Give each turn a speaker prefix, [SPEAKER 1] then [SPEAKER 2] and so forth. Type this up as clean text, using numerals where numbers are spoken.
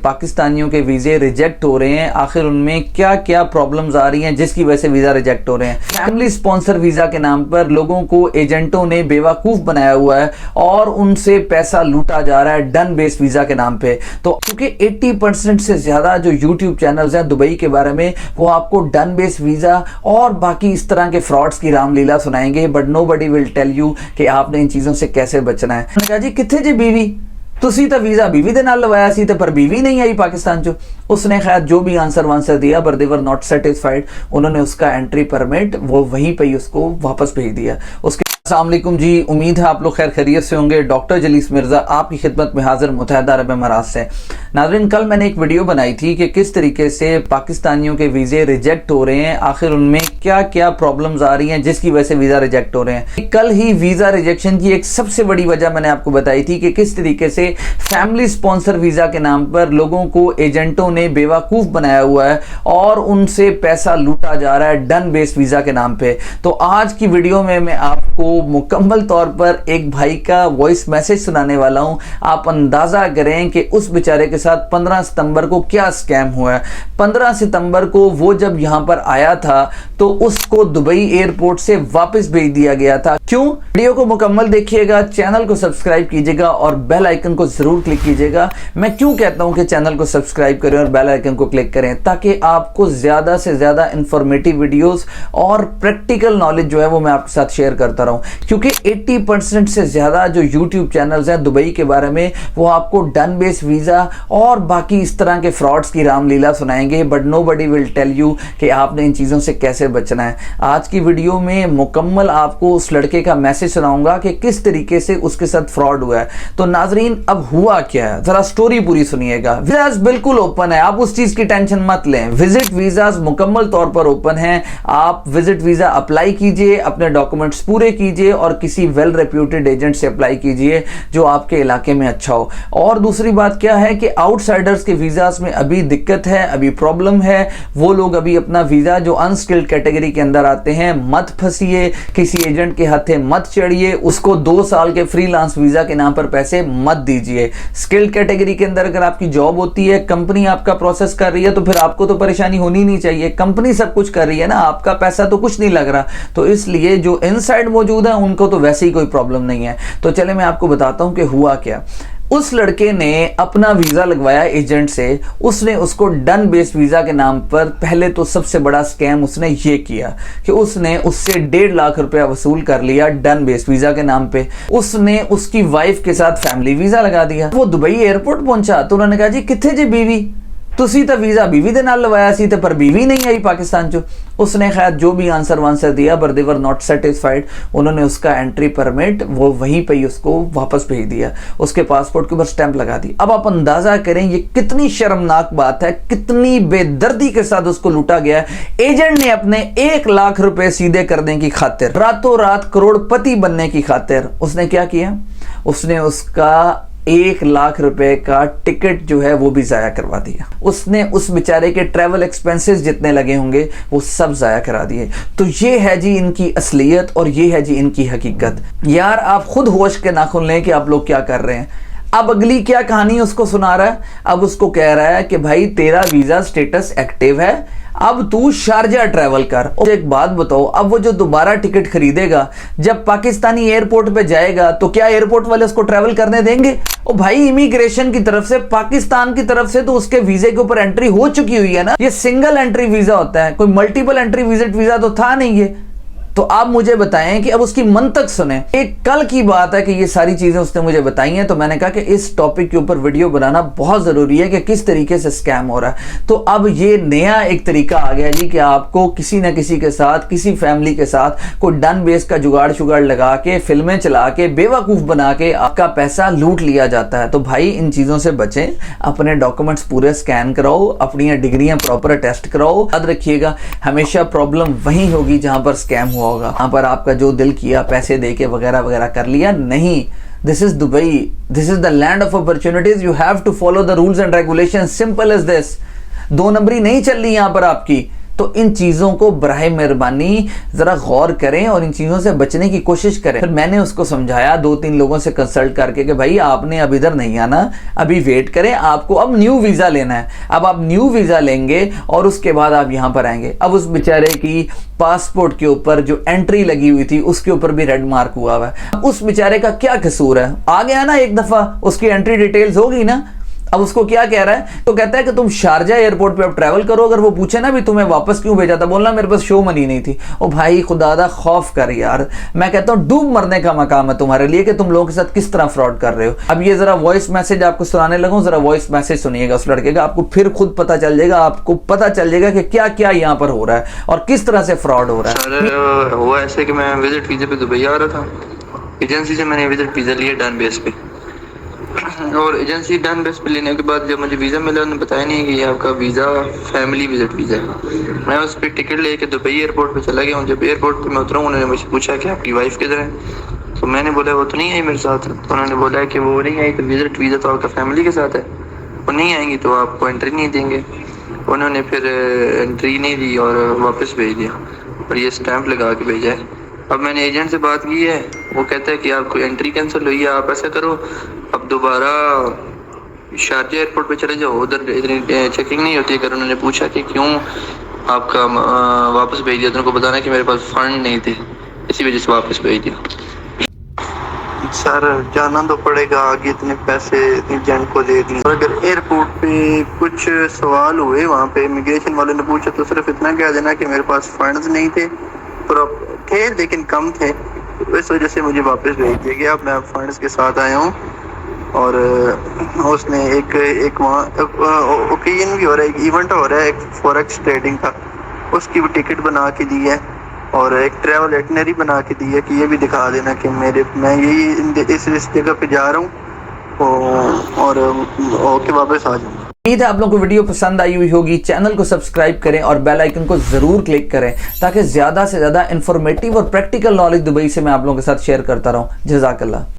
[SPEAKER 1] पाकिस्तानियों के वीज़े रिजेक्ट हो रहे हैं, आखिर उनमें क्या क्या प्रॉब्लम्स आ रही हैं जिसकी वजह से वीज़ा रिजेक्ट हो रहे हैं। फैमिली स्पॉन्सर वीज़ा के नाम पर लोगों को एजेंटों ने बेवकूफ़ बनाया हुआ है और उनसे पैसा लूटा जा रहा है डन बेस्ड वीज़ा के नाम पे। तो क्योंकि 80% से ज़्यादा जो यूट्यूब चैनल्स हैं दुबई के बारे में, वो आपको डन बेस्ड वीज़ा और बाकी इस तरह के फ्रॉड्स की रामलीला सुनाएंगे, but nobody will tell you कि आपने इन चीज़ों से कैसे बचना है। मैंने कहा जी कित्थे जी बीवी, तुसी तो वीज़ा बीवी दे नाल लवाया सी, पर बीवी नहीं आई पाकिस्तान चो। उसने खैर जो भी आंसर वांसर दिया, but they were not satisfied. उन्होंने उसका एंट्री परमिट वो वहीं पे ही उसको वापस भेज दिया। उसके अस्सलाम वालेकुम जी, उम्मीद है आप लोग खैर खैरियत से होंगे। डॉक्टर जलीस मिर्ज़ा आपकी खिदमत में हाजिर मुत्तहिदा अरब अमारात से। नाज़रीन, कल मैंने एक वीडियो बनाई थी कि किस तरीके से पाकिस्तानियों के वीज़े रिजेक्ट हो रहे हैं, आखिर उनमें क्या क्या प्रॉब्लम्स आ रही हैं जिसकी वजह से वीज़ा रिजेक्ट हो रहे हैं। कल ही वीज़ा रिजेक्शन की एक सबसे बड़ी वजह मैंने आपको बताई थी कि किस तरीके से फैमिली स्पॉन्सर वीज़ा के नाम पर लोगों को एजेंटों ने बेवकूफ़ बनाया हुआ है और उनसे पैसा लूटा जा रहा है डन बेस्ड वीज़ा के नाम पे। तो आज की वीडियो में मैं आपको मुकम्मल तौर पर एक भाई का वॉइस मैसेज सुनाने वाला हूं। आप अंदाजा करें कि उस बेचारे के साथ 15 सितंबर को क्या स्कैम हुआ है। 15 सितंबर को वो जब यहां पर आया था तो उसको दुबई एयरपोर्ट से वापस भेज दिया गया था। क्यों? वीडियो को मुकम्मल देखिएगा, चैनल को सब्सक्राइब कीजिएगा और बेल आइकन को जरूर क्लिक कीजिएगा। मैं क्यों कहता हूं कि चैनल को सब्सक्राइब करें और बेल आइकन को क्लिक करें, ताकि आपको ज्यादा से ज्यादा इंफॉर्मेटिव वीडियोस और प्रैक्टिकल नॉलेज जो है वो मैं आपके साथ शेयर करता रहूं। क्योंकि 80% से ज्यादा जो यूट्यूब चैनल्स हैं दुबई के बारे में, वो आपको डन बेस्ड वीजा और बाकी इस तरह के फ्रॉड्स की रामलीला सुनाएंगे, but nobody will tell you कि आपने इन चीजों से कैसे बचना है। आज की वीडियो में मुकम्मल आपको उस लड़के का मैसेज सुनाऊंगा कि किस तरीके से उसके साथ फ्रॉड हुआ है। तो नाजरीन, अब हुआ क्या है, जरा स्टोरी पूरी सुनिएगा। वीजाज बिल्कुल ओपन है, आप उस चीज की टेंशन मत लें। विजिट वीजाज मुकम्मल तौर पर ओपन है। आप विजिट वीजा अप्लाई कीजिए, अपने डॉक्यूमेंट्स पूरे कीजिए और किसी वेल रेप्यूटेड एजेंट से अप्लाई कीजिए जो आपके इलाके में अच्छा हो। और दूसरी बात क्या है कि आउटसाइडर्स के वीजास में अभी दिक्कत है, अभी प्रॉब्लम है। वो लोग अभी अपना वीजा जो अनस्किल्ड कैटेगरी के अंदर आते हैं, मत फंसिए, किसी एजेंट के हाथे मत चढ़िए, उसको 2 साल के फ्रीलांस वीजा के नाम पर पैसे मत दीजिए। स्किल्ड कैटेगरी के अंदर अगर आपकी जॉब होती है, कंपनी आपका प्रोसेस कर रही है, तो फिर आपको तो परेशानी होनी नहीं चाहिए। कंपनी सब कुछ कर रही है ना, आपका पैसा तो कुछ नहीं लग रहा। तो इसलिए जो इनसाइड मौजूद है उनको तो वैसे ही कोई प्रॉब्लम नहीं है। तो चले मैं आपको बताता हूं कि हुआ क्या। उस लड़के ने अपना वीजा लगवाया एजेंट से। उसने उसको डन बेस्ड वीजा के नाम पर, पहले तो सबसे बड़ा स्कैम उसने ये किया कि उसने उससे 1.5 लाख रुपया वसूल कर लिया डन बेस्ड वीजा के नाम पे। उसने उसकी वाइफ के साथ फैमिली वीजा लगा दिया। वो दुबई एयरपोर्ट पहुंचा तो उन्होंने कहा जी कित्थे जी बीवी, तुसी तो वीज़ा बीवी दे नाल लवाया सी, पर बीवी नहीं आई पाकिस्तान चो। उसने खैर जो भी आंसर वांसर दिया, but they were not satisfied. उन्होंने उसका एंट्री परमिट वो वहीं पे ही उसको वापस भेज दिया, उसके पासपोर्ट के ऊपर स्टैंप लगा दी। अब आप अंदाजा करें ये कितनी शर्मनाक बात है, कितनी बेदर्दी के साथ उसको लूटा गया। एजेंट ने अपने 1 लाख रुपए सीधे करने की खातिर, रातों रात करोड़पति बनने की खातिर, उसने क्या किया, उसने उसका 1 लाख रुपए का टिकट जो है वो भी जाया करवा दिया। उसने उस बेचारे के ट्रैवल एक्सपेंसेस जितने लगे होंगे वो सब जाया करा दिए। तो ये है जी इनकी असलियत और ये है जी इनकी हकीकत। यार आप खुद होश के नाखुन लें कि आप लोग क्या कर रहे हैं। अब अगली क्या कहानी उसको सुना रहा है, अब उसको कह रहा है कि भाई तेरा वीजा स्टेटस एक्टिव है, अब तू शारजा ट्रैवल कर। और एक बात बताओ, अब वो जो दोबारा टिकट खरीदेगा, जब पाकिस्तानी एयरपोर्ट पे जाएगा तो क्या एयरपोर्ट वाले उसको ट्रैवल करने देंगे? ओ भाई, इमिग्रेशन की तरफ से, पाकिस्तान की तरफ से तो उसके वीजे के ऊपर एंट्री हो चुकी हुई है ना। ये सिंगल एंट्री वीजा होता है, कोई मल्टीपल एंट्री विजिट वीजा तो था नहीं ये। तो आप मुझे बताएं कि अब उसकी मंतक सुने। एक कल की बात है कि ये सारी चीजें उसने मुझे बताई हैं, तो मैंने कहा कि इस टॉपिक के ऊपर वीडियो बनाना बहुत जरूरी है कि किस तरीके से स्कैम हो रहा है। तो अब ये नया एक तरीका आ गया जी कि आपको किसी न किसी के साथ, किसी फैमिली के साथ कोई डन बेस का जुगाड़ शुगाड़ लगा के, फिल्में चला के, बेवकूफ बना के आपका पैसा लूट लिया जाता है। तो भाई इन चीजों से बचें, अपने डॉक्यूमेंट्स पूरे स्कैन कराओ, अपनी डिग्रियां प्रॉपर टेस्ट कराओ। याद रखिएगा, हमेशा प्रॉब्लम वहीं होगी जहां पर स्कैम हुआ होगा। वहां पर आपका जो दिल किया पैसे देके वगैरह वगैरह कर लिया नहीं। This is Dubai, this is the land of opportunities. You have to follow the rules and regulation, simple as this. 2 नंबरी नहीं चल रही यहां पर आपकी। तो इन चीज़ों को बराए मेहरबानी ज़रा गौर करें और इन चीज़ों से बचने की कोशिश करें। फिर मैंने उसको समझाया 2-3 लोगों से कंसल्ट करके कि भाई आपने अब इधर नहीं आना, अभी वेट करें, आपको अब न्यू वीज़ा लेना है। अब आप न्यू वीज़ा लेंगे और उसके बाद आप यहाँ पर आएंगे। अब उस बेचारे की पासपोर्ट के ऊपर जो एंट्री लगी हुई थी उसके ऊपर भी रेड मार्क हुआ हुआ है। उस बेचारे का क्या कसूर है? आ गया ना एक दफ़ा, उसकी एंट्री डिटेल्स होगी ना। अब उसको क्या कह रहा है? तो कहता है कि तुम शारजा एयरपोर्ट पे अब ट्रैवल करो, अगर वो पूछे ना भी तुम्हें वापस क्यों भेजा था, बोलना मेरे पास शो मनी नहीं थी। ओ भाई खुदादा खौफ कर यार, मैं कहता हूँ डूब मरने का मकाम है तुम्हारे लिए कि तुम लोगों के साथ किस तरह फ्रॉड कर रहे हो। अब ये जरा वॉइस मैसेज आपको सुनाने लगूं, जरा वॉइस मैसेज सुनिएगा उस लड़के का, आपको फिर खुद पता चल जाएगा, आपको पता चल जाएगा कि क्या क्या यहाँ पर हो रहा है और किस तरह से फ्रॉड हो रहा है।
[SPEAKER 2] सर हुआ ऐसे कि मैं विजिट वीज़े पे दुबई आ रहा था, एजेंसी से मैंने विजिट वीज़ा लिया डन बेस पे, और एजेंसी डन बेस पे लेने के बाद जब मुझे वीज़ा मिला उन्होंने बताया नहीं कि ये आपका वीज़ा फैमिली विजिट वीज़ा है। मैं उस पर टिकट लेके दुबई एयरपोर्ट पे चला गया हूँ। जब एयरपोर्ट पे मैं उतरा उन्होंने मुझे पूछा कि आपकी वाइफ किधर है, तो मैंने बोला वो तो नहीं आई मेरे साथ। तो उन्होंने बोला कि वो नहीं आई तो विजिट वीज़ा तो आपका फैमिली के साथ है, वो नहीं आएंगी तो आपको एंट्री नहीं देंगे। उन्होंने फिर एंट्री नहीं दी और वापस भेज दिया और ये स्टैंप लगा के भेजा है। अब मैंने एजेंट से बात की है, वो कहता है कि आपको एंट्री कैंसिल हुई है, आप ऐसा करो अब दोबारा शारजा एयरपोर्ट पे चले जाओ, उधर इतनी चेकिंग नहीं होती। अगर उन्होंने पूछा कि क्यों आपका वापस भेज दिया तो उनको बताना कि मेरे पास फंड नहीं थे, इसी वजह से वापस भेज दिया। सर जाना तो पड़ेगा, आगे इतने पैसे एजेंट को दे दिए। अगर एयरपोर्ट पे कुछ सवाल हुए, वहाँ पे इमिग्रेशन वाले ने पूछा तो सिर्फ इतना कह देना कि मेरे पास फंड्स नहीं थे, थे लेकिन कम थे, इस वजह से मुझे वापस भेज दिया गया। अब मैं फंड्स के साथ आया हूँ और उसने एक वहाँ ओकेजन भी हो रहा है, एक इवेंट हो रहा है, एक फॉरेक्स ट्रेडिंग का, उसकी भी टिकट बना के दी है और एक ट्रैवल इटिनरी बना के दी है कि ये भी दिखा देना कि मैं यही इस जगह पे जा रहा हूँ और ओके वापस आ जाऊँगा।
[SPEAKER 1] उम्मीद है आप लोगों को वीडियो पसंद आई हुई होगी। चैनल को सब्सक्राइब करें और बेल आइकन को जरूर क्लिक करें ताकि ज्यादा से ज्यादा इंफॉर्मेटिव और प्रैक्टिकल नॉलेज दुबई से मैं आप लोगों के साथ शेयर करता रहूं। जज़ाकल्लाह।